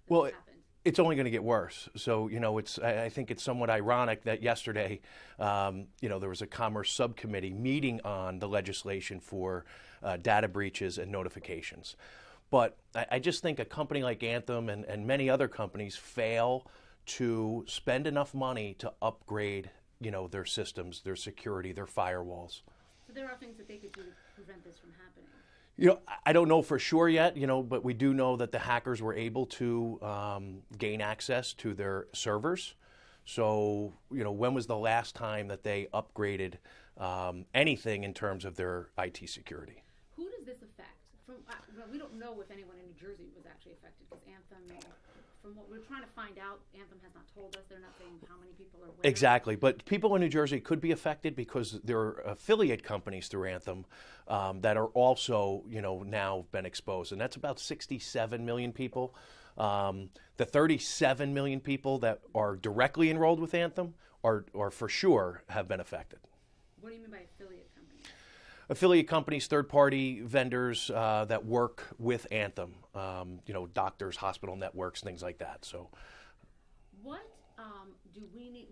Well, has happened. it's only going to get worse. So, I think it's somewhat ironic that yesterday, there was a Commerce subcommittee meeting on the legislation for data breaches and notifications. But I just think a company like Anthem and many other companies fail to spend enough money to upgrade, their systems, their security, their firewalls. So there are things that they could do to prevent this from happening. I don't know for sure yet, but we do know that the hackers were able to gain access to their servers. So, when was the last time that they upgraded anything in terms of their IT security? Who does this affect? We don't know if anyone in New Jersey was actually affected because Anthem, from what we're trying to find out, Anthem has not told us. They're not saying how many people are where. Exactly. But people in New Jersey could be affected because there are affiliate companies through Anthem that are also, now been exposed. And that's about 67 million people. The 37 million people that are directly enrolled with Anthem are for sure have been affected. What do you mean by affiliate companies? Affiliate companies, third-party vendors that work with Anthem, doctors, hospital networks, things like that. So, what do we need?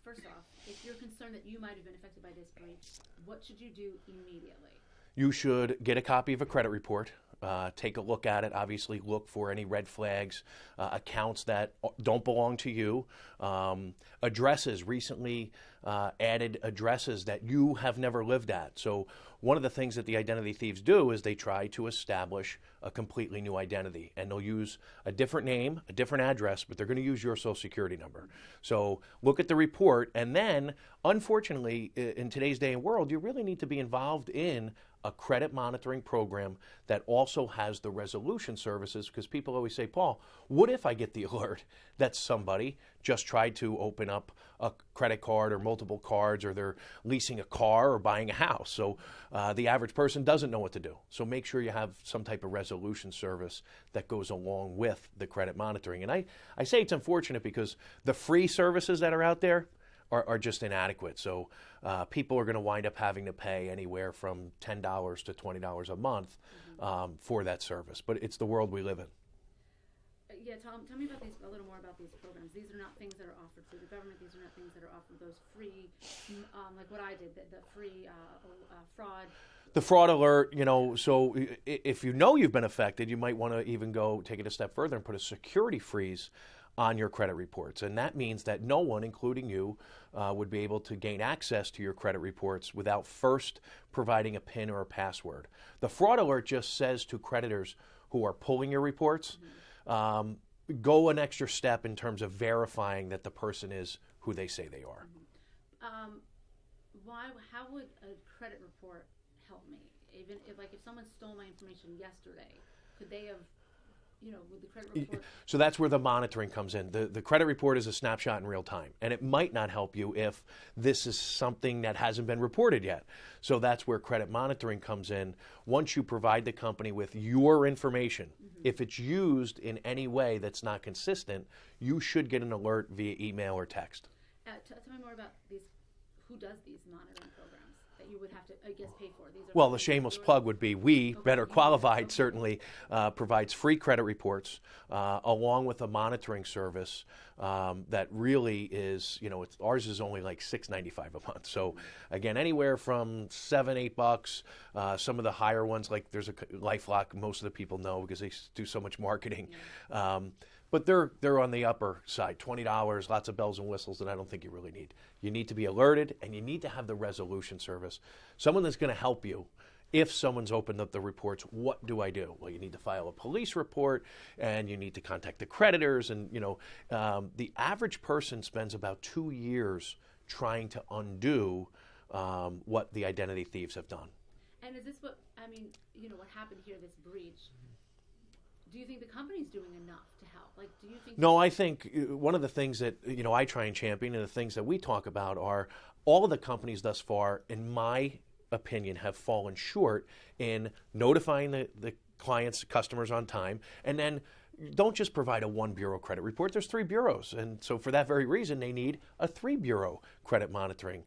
First off, if you're concerned that you might have been affected by this breach, what should you do immediately? You should get a copy of a credit report. Take a look at it. Obviously, look for any red flags, accounts that don't belong to you, addresses, recently added addresses that you have never lived at. So one of the things that the identity thieves do is they try to establish a completely new identity, and they'll use a different name, a different address, but they're going to use your social security number. So look at the report, and then, unfortunately, in today's day and world, you really need to be involved in a credit monitoring program that also has the resolution services, because people always say, Paul, what if I get the alert that somebody just tried to open up a credit card or multiple cards, or they're leasing a car or buying a house? So the average person doesn't know what to do. So make sure you have some type of resolution service that goes along with the credit monitoring. And I say it's unfortunate because the free services that are out there are just inadequate. So people are going to wind up having to pay anywhere from $10 to $20 a month for that service. But it's the world we live in. Yeah, Tom, tell me about a little more about these programs. These are not things that are offered through the government. These are not things that are offered, those free, like what I did, the free fraud. The fraud alert, so if you've been affected, you might want to even go take it a step further and put a security freeze on your credit reports. And that means that no one, including you, would be able to gain access to your credit reports without first providing a PIN or a password. The fraud alert just says to creditors who are pulling your reports, go an extra step in terms of verifying that the person is who they say they are. How would a credit report help me? Even if someone stole my information yesterday, could they have, with the credit report? So that's where the monitoring comes in. The credit report is a snapshot in real time, and it might not help you if this is something that hasn't been reported yet. So that's where credit monitoring comes in. Once you provide the company with your information, if it's used in any way that's not consistent, you should get an alert via email or text. Tell me more about these. Who does these monitoring programs that you would have to, I guess, pay for? Well, the shameless plug would be Better Qualified, certainly provides free credit reports along with a monitoring service that really is, ours is only like $6.95 a month. So again, anywhere from $7-8. Some of the higher ones, like there's a LifeLock, most of the people know because they do so much marketing. But they're on the upper side, $20, lots of bells and whistles that I don't think you really need. You need to be alerted, and you need to have the resolution service. Someone that's going to help you. If someone's opened up the reports, what do I do? Well, you need to file a police report, and you need to contact the creditors. And, the average person spends about 2 years trying to undo what the identity thieves have done. And is this what happened here, this breach? Do you think the company's doing enough to help? Do you think? No, I think one of the things that I try and champion, and the things that we talk about, are all of the companies thus far, in my opinion, have fallen short in notifying the clients, customers on time, and then don't just provide a one bureau credit report. There's 3 bureaus, and so for that very reason, they need a 3 bureau credit monitoring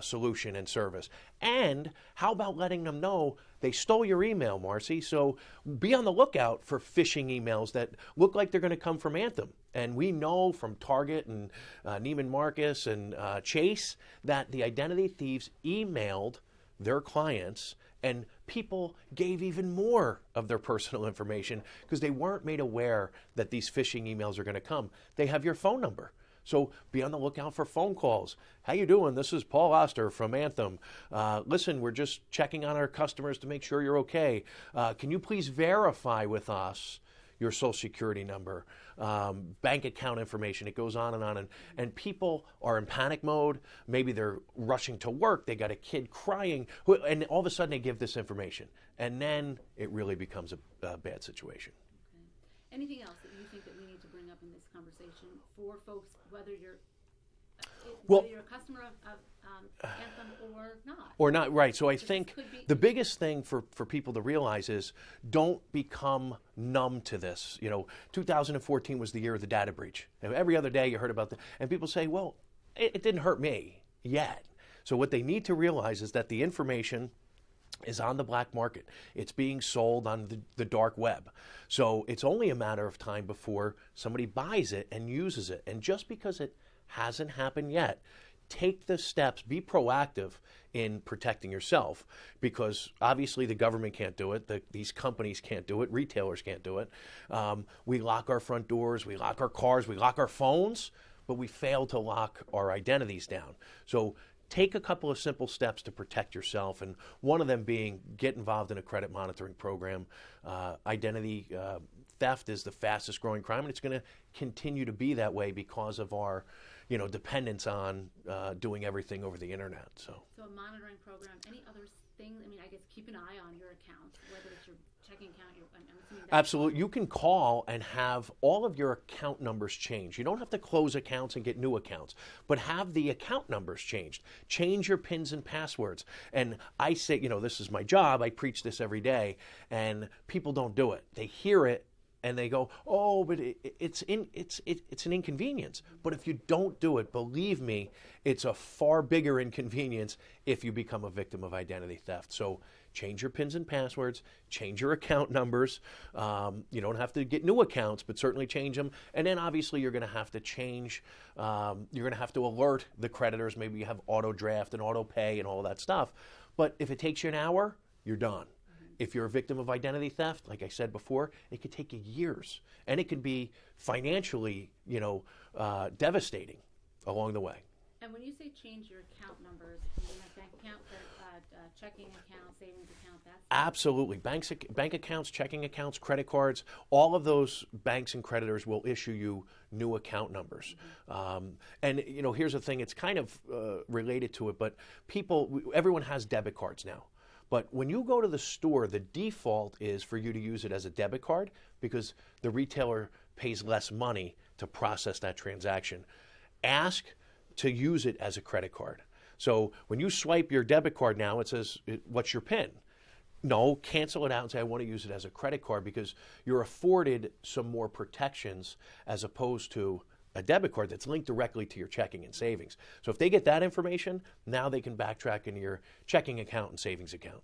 solution and service. And how about letting them know they stole your email, Marcy. So be on the lookout for phishing emails that look like they're going to come from Anthem. And we know from Target and Neiman Marcus and Chase that the identity thieves emailed their clients, and people gave even more of their personal information because they weren't made aware that these phishing emails are going to come. They have your phone number. So be on the lookout for phone calls. How you doing? This is Paul Oster from Anthem. Listen, we're just checking on our customers to make sure you're okay. Can you please verify with us your social security number, bank account information? It goes on. And people are in panic mode. Maybe they're rushing to work. They got a kid crying. And all of a sudden they give this information. And then it really becomes a bad situation. Okay. Anything else that you think that we need to bring up in this conversation for folks, whether you're a customer of Anthem or not? Or not, right. So I think the biggest thing for people to realize is don't become numb to this. 2014 was the year of the data breach. And every other day you heard about and people say, well, it didn't hurt me yet. So what they need to realize is that the information is on the black market. It's being sold on the dark web. So it's only a matter of time before somebody buys it and uses it. And just because it hasn't happened yet, take the steps, be proactive in protecting yourself, because obviously the government can't do it, these companies can't do it, retailers can't do it. We lock our front doors, we lock our cars, we lock our phones, but we fail to lock our identities down. So take a couple of simple steps to protect yourself, and one of them being get involved in a credit monitoring program. Identity theft is the fastest growing crime, and it's going to continue to be that way because of our dependence on doing everything over the internet. So a monitoring program, any other things? I mean, I guess keep an eye on your account, whether it's your checking account. I'm assuming absolutely. You can call and have all of your account numbers changed. You don't have to close accounts and get new accounts, but have the account numbers changed. Change your PINs and passwords. And I say, this is my job. I preach this every day, and people don't do it. They hear it and they go, oh, but it's an inconvenience. But if you don't do it, believe me, it's a far bigger inconvenience if you become a victim of identity theft. So change your PINs and passwords, change your account numbers. You don't have to get new accounts, but certainly change them. And then obviously you're going to have to change, you're going to have to alert the creditors. Maybe you have auto draft and auto pay and all that stuff. But if it takes you an hour, you're done. If you're a victim of identity theft, like I said before, it could take you years, and it could be financially, devastating along the way. And when you say change your account numbers, you mean like bank account, checking account, savings account, that's... Absolutely. Bank accounts, checking accounts, credit cards, all of those banks and creditors will issue you new account numbers. Mm-hmm. And here's the thing, it's kind of related to it, but everyone has debit cards now. But when you go to the store, the default is for you to use it as a debit card because the retailer pays less money to process that transaction. Ask to use it as a credit card. So when you swipe your debit card now, it says, what's your PIN? No, cancel it out and say, I want to use it as a credit card, because you're afforded some more protections as opposed to a debit card that's linked directly to your checking and savings. So if they get that information, now they can backtrack into your checking account and savings account.